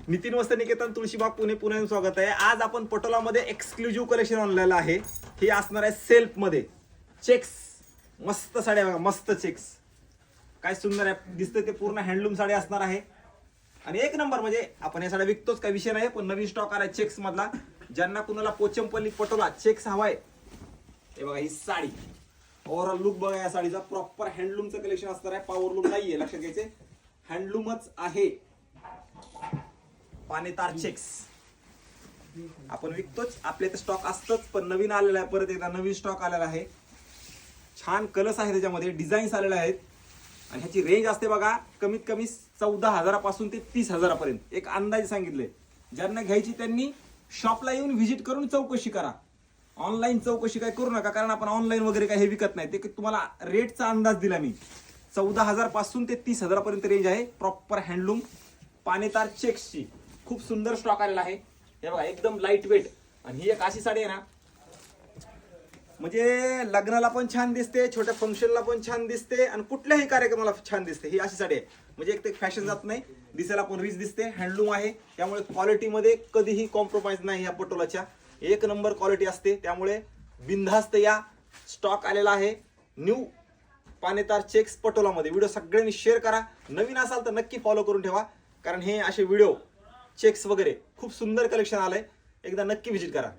नितीन वस्त्र निकेतन, तुळशीबाग, पुणे. पुण्याहून स्वागत आहे. आज आपण पटोलामध्ये एक्सक्लुझिव्ह कलेक्शन आणलेलं आहे. हे असणार आहे सेल्फ मध्ये. चेक्स मस्त साड्या बघा, मस्त चेक्स काय सुंदर आहे, दिसतं ते पूर्ण हँडलूम साडी असणार आहे. आणि एक नंबर म्हणजे आपण या साड्या विकतोच, काही विषय नाही. पण नवीन स्टॉक आलाय चेक्स मधला. ज्यांना कुणाला पोचमपल्ली पटोला चेक्स हवाय, हे बघा ही साडी. ओव्हरऑल लुक बघा या साडीचा. प्रॉपर हँडलूमचं कलेक्शन असणार आहे. पॉवरलूम नाहीये, लक्षात घ्यायचे. हँडलूमच आहे. पाणीतार चेक्स आपण विकतोच, आपल्या इथे स्टॉक असतच. पण नवीन आलेला आहे, परत एकदा नवीन स्टॉक आलेला आहे. छान कलर्स आहे त्याच्यामध्ये, डिझाईन्स आलेले आहेत. आणि ह्याची रेंज असते बघा कमीत कमी 14,000 पासून ते 30,000 पर्यंत. एक अंदाजे सांगितले. ज्यांना घ्यायची त्यांनी शॉपला येऊन व्हिजिट करून चौकशी करा. ऑनलाईन चौकशी काय करू नका, कारण आपण ऑनलाईन वगैरे काय हे विकत नाही. ते तुम्हाला रेटचा अंदाज दिला मी. 14,000 पासून ते 30,000 पर्यंत रेंज आहे. प्रॉपर हँडलूम पाणीतार चेक्सची खूप सुंदर स्टॉक आलेला आहे. हे बघा एकदम लाईट वेट. आणि ही एक अशी साडी आहे ना, म्हणजे लग्नाला पण छान दिसते, छोट्या फंक्शनला पण छान दिसते, आणि कुठल्याही कार्यक्रमाला छान दिसते. ही अशी साडी आहे म्हणजे एक ते फॅशन जात नाही, दिसायला पण रिच दिसते. हँडलूम आहे, त्यामुळे क्वालिटीमध्ये कधीही कॉम्प्रोमाइज नाही. या पटोलाच्या एक नंबर क्वालिटी असते. त्यामुळे बिनधास्त या. स्टॉक आलेला आहे न्यू पाणीतार चेक्स पटोलामध्ये. व्हिडिओ सगळ्यांनी शेअर करा. नवीन असाल तर नक्की फॉलो करून ठेवा, कारण हे असे व्हिडिओ चेक्स वगैरे खूप सुंदर कलेक्शन आलंय. एकदा नक्की व्हिजिट करा.